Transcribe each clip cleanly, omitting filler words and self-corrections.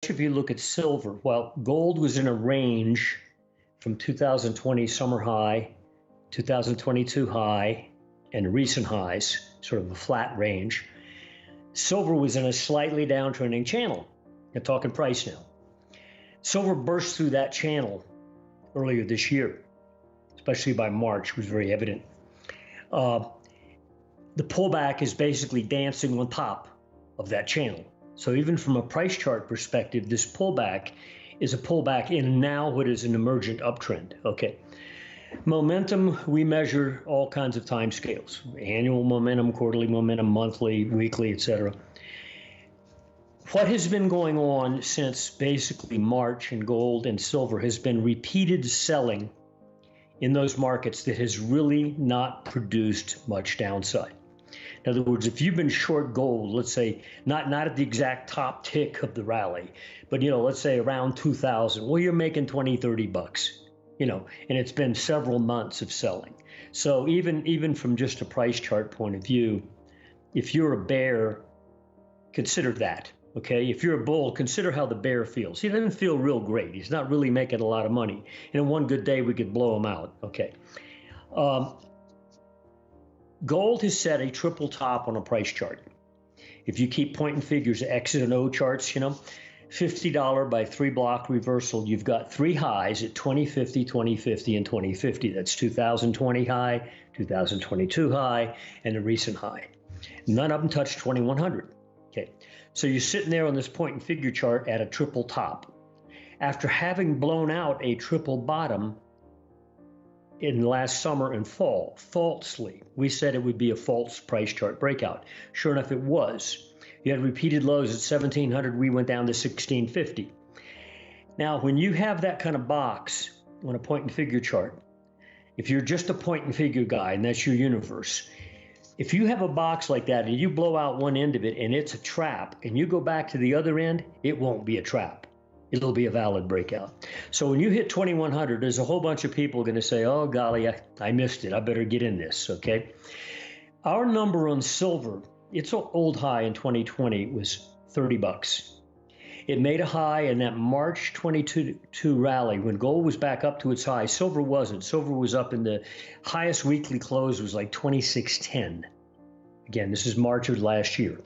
especially if you look at silver. Well, gold was in a range from 2020 summer high, 2022 high, and recent highs, sort of a flat range. Silver was in a slightly downtrending channel. I'm talking price now. Silver burst through that channel earlier this year, especially by March, was very evident. The pullback is basically dancing on top of that channel. So even from a price chart perspective, this pullback is a pullback in now what is an emergent uptrend. Okay. Momentum, we measure all kinds of time scales: annual momentum, quarterly momentum, monthly, weekly, etc. What has been going on since basically March in gold and silver has been repeated selling in those markets that has really not produced much downside. In other words, if you've been short gold, let's say not at the exact top tick of the rally, but let's say around 2000, well, you're making 20, 30 bucks, and it's been several months of selling. So even from just a price chart point of view, if you're a bear, consider that. Okay, if you're a bull, consider how the bear feels. He doesn't feel real great. He's not really making a lot of money. And in one good day, we could blow him out. Okay. Gold has set a triple top on a price chart. If you keep pointing figures, X and O charts, $50 by 3 block reversal, you've got 3 highs at 2050, 2050, and 2050. That's 2020 high, 2022 high, and a recent high. None of them touch 2100. Okay, so you're sitting there on this point and figure chart at a triple top. After having blown out a triple bottom in last summer and fall, falsely, we said it would be a false price chart breakout. Sure enough, it was. You had repeated lows at 1700, we went down to 1650. Now, when you have that kind of box on a point and figure chart, if you're just a point and figure guy and that's your universe, if you have a box like that and you blow out one end of it and it's a trap and you go back to the other end, it won't be a trap. It'll be a valid breakout. So when you hit 2100, there's a whole bunch of people going to say, oh, golly, I missed it. I better get in this. Okay. Our number on silver, its old high in 2020 was 30 bucks. It made a high in that March 22 rally when gold was back up to its high. Silver wasn't. Silver was up in the highest weekly close was like 2610. Again, this is March of last year.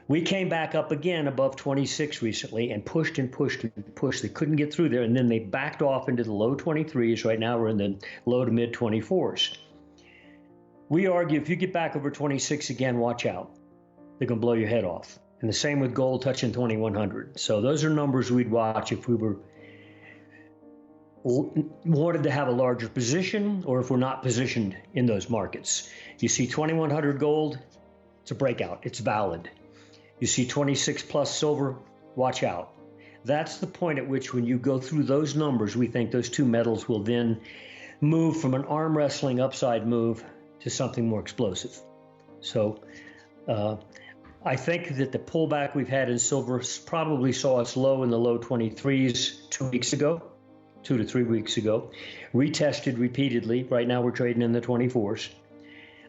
We came back up again above 26 recently and pushed and pushed and pushed. They couldn't get through there, and then they backed off into the low 23s. Right now we're in the low to mid 24s. We argue if you get back over 26 again, watch out. They're going to blow your head off. And the same with gold touching 2100. So those are numbers we'd watch if we wanted to have a larger position or if we're not positioned in those markets. You see 2100 gold, it's a breakout. It's valid. You see 26 plus silver, watch out. That's the point at which when you go through those numbers, we think those two metals will then move from an arm wrestling upside move to something more explosive. So I think that the pullback we've had in silver probably saw us low in the low 23s 2 weeks ago, 2 to 3 weeks ago, retested repeatedly. Right now we're trading in the 24s.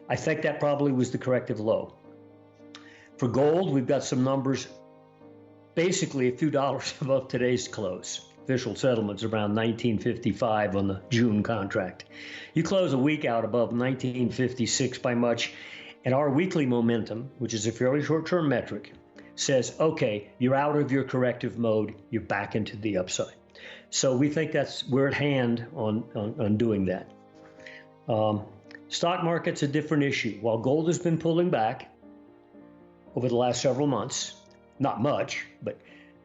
I think that probably was the corrective low. For gold, we've got some numbers basically a few dollars above today's close. Official settlements around 1955 on the June contract. You close a week out above 1956 by much, and our weekly momentum, which is a fairly short-term metric, says, okay, you're out of your corrective mode, you're back into the upside. So we think we're at hand on doing that. Stock market's a different issue. While gold has been pulling back over the last several months, not much, but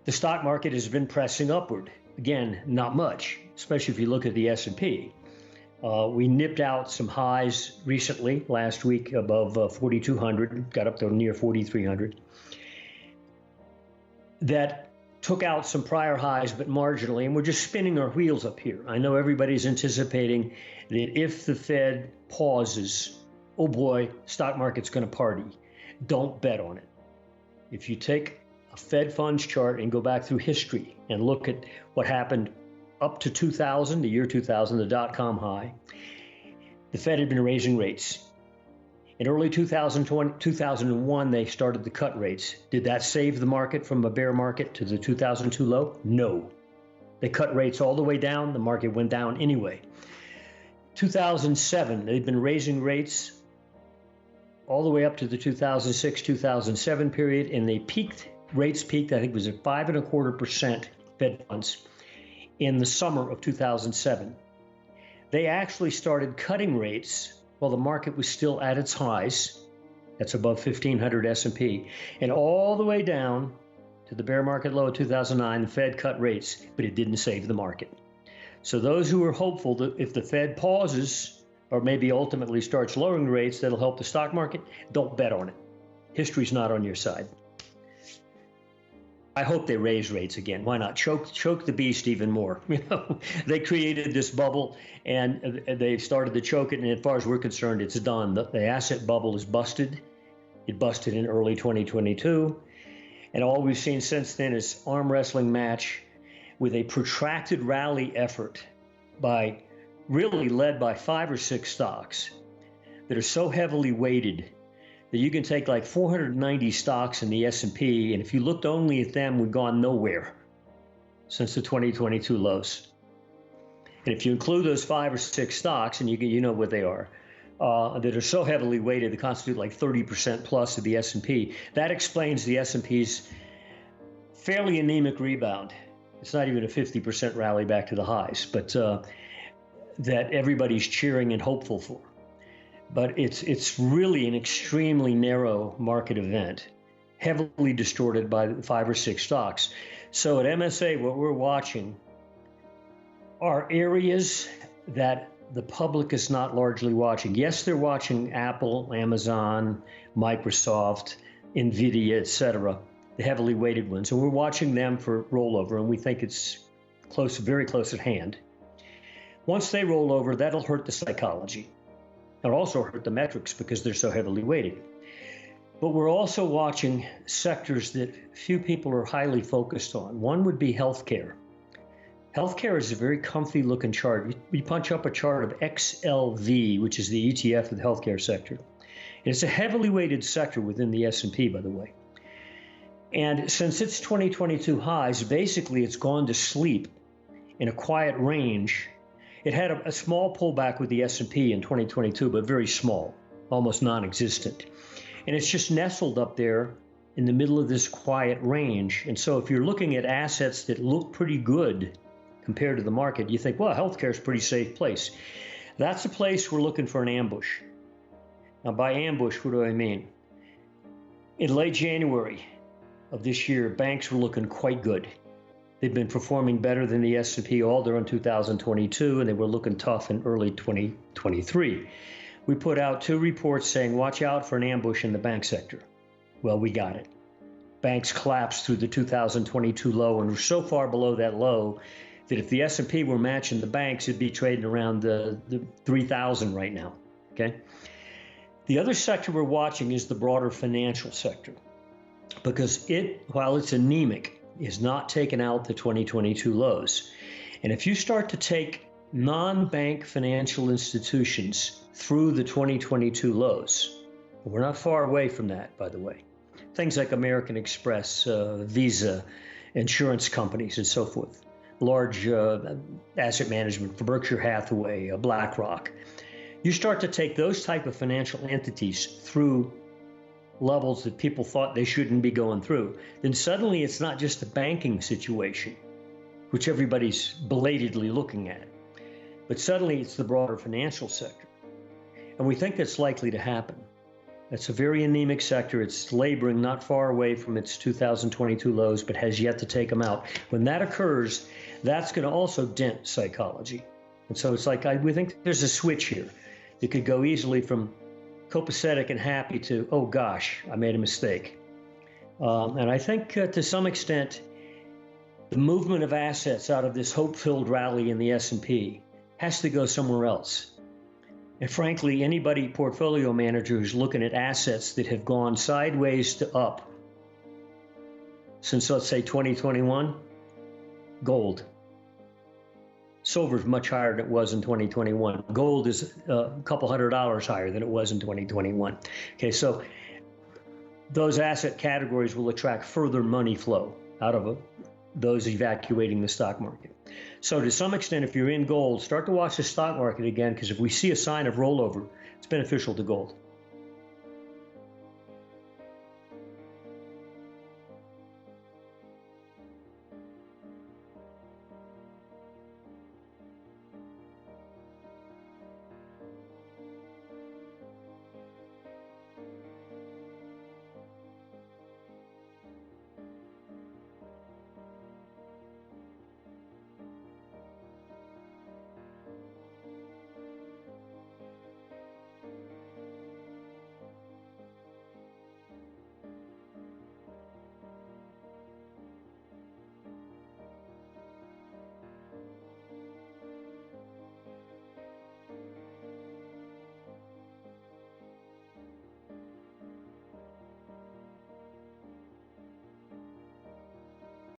the stock market has been pressing upward. Again, not much, especially if you look at the S&P. We nipped out some highs recently, last week above 4,200, got up to near 4,300. That took out some prior highs, but marginally, and we're just spinning our wheels up here. I know everybody's anticipating that if the Fed pauses, oh boy, stock market's going to party. Don't bet on it. If you take a Fed funds chart and go back through history and look at what happened up to 2000, the year 2000, the dot-com high, the Fed had been raising rates. In early 2020, 2001, they started to cut rates. Did that save the market from a bear market to the 2002 low? No. They cut rates all the way down. The market went down anyway. 2007, they've been raising rates all the way up to the 2006, 2007 period, and rates peaked, I think it was at 5.25% Fed funds in the summer of 2007. They actually started cutting rates while the market was still at its highs. That's above 1500 S&P, and all the way down to the bear market low of 2009, the Fed cut rates, but it didn't save the market. So those who are hopeful that if the Fed pauses or maybe ultimately starts lowering rates, that'll help the stock market, don't bet on it. History's not on your side. I hope they raise rates again. Why not? Choke the beast even more. They created this bubble and they started to choke it. And as far as we're concerned, it's done. The asset bubble is busted. It busted in early 2022. And all we've seen since then is arm wrestling match with a protracted rally effort really led by 5 or 6 stocks that are so heavily weighted that you can take like 490 stocks in the S&P, and if you looked only at them, we've gone nowhere since the 2022 lows. And if you include those 5 or 6 stocks, and you know what they are, that are so heavily weighted, they constitute like 30% plus of the S&P. That explains the S&P's fairly anemic rebound. It's not even a 50% rally back to the highs, but that everybody's cheering and hopeful for. But it's really an extremely narrow market event, heavily distorted by 5 or 6 stocks. So at MSA, what we're watching are areas that the public is not largely watching. Yes, they're watching Apple, Amazon, Microsoft, Nvidia, etc., the heavily weighted ones. And we're watching them for rollover, and we think it's close, very close at hand. Once they roll over, that'll hurt the psychology. It'll also hurt the metrics because they're so heavily weighted. But we're also watching sectors that few people are highly focused on. One would be healthcare. Healthcare is a very comfy looking chart. We punch up a chart of XLV, which is the ETF of the healthcare sector. And it's a heavily weighted sector within the S&P, by the way. And since its 2022 highs, basically it's gone to sleep in a quiet range. It had a small pullback with the S&P in 2022, but very small, almost non-existent. And it's just nestled up there in the middle of this quiet range. And so if you're looking at assets that look pretty good compared to the market, you think, well, healthcare is a pretty safe place. That's a place we're looking for an ambush. Now, by ambush, what do I mean? In late January of this year, banks were looking quite good. They've been performing better than the S&P all during 2022, and they were looking tough in early 2023. We put out 2 reports saying, watch out for an ambush in the bank sector. Well, we got it. Banks collapsed through the 2022 low and were so far below that low that if the S&P were matching the banks, it'd be trading around the 3,000 right now, okay? The other sector we're watching is the broader financial sector because while it's anemic, is not taking out the 2022 lows. And if you start to take non-bank financial institutions through the 2022 lows, we're not far away from that, by the way. Things like American Express, Visa, insurance companies, and so forth. Large asset management for Berkshire Hathaway, BlackRock. You start to take those type of financial entities through levels that people thought they shouldn't be going through, then suddenly it's not just a banking situation, which everybody's belatedly looking at, but suddenly it's the broader financial sector. And we think that's likely to happen. That's a very anemic sector. It's laboring not far away from its 2022 lows, but has yet to take them out. When that occurs, that's going to also dent psychology. And so it's like, we think there's a switch here that could go easily from copacetic and happy to, oh gosh, I made a mistake. And I think to some extent, the movement of assets out of this hope-filled rally in the S&P has to go somewhere else. And frankly, anybody portfolio manager who's looking at assets that have gone sideways to up since, let's say, 2021, gold. Silver is much higher than it was in 2021. Gold is a couple $100 higher than it was in 2021. Okay, so those asset categories will attract further money flow out of those evacuating the stock market. So to some extent, if you're in gold, start to watch the stock market again, because if we see a sign of rollover, it's beneficial to gold.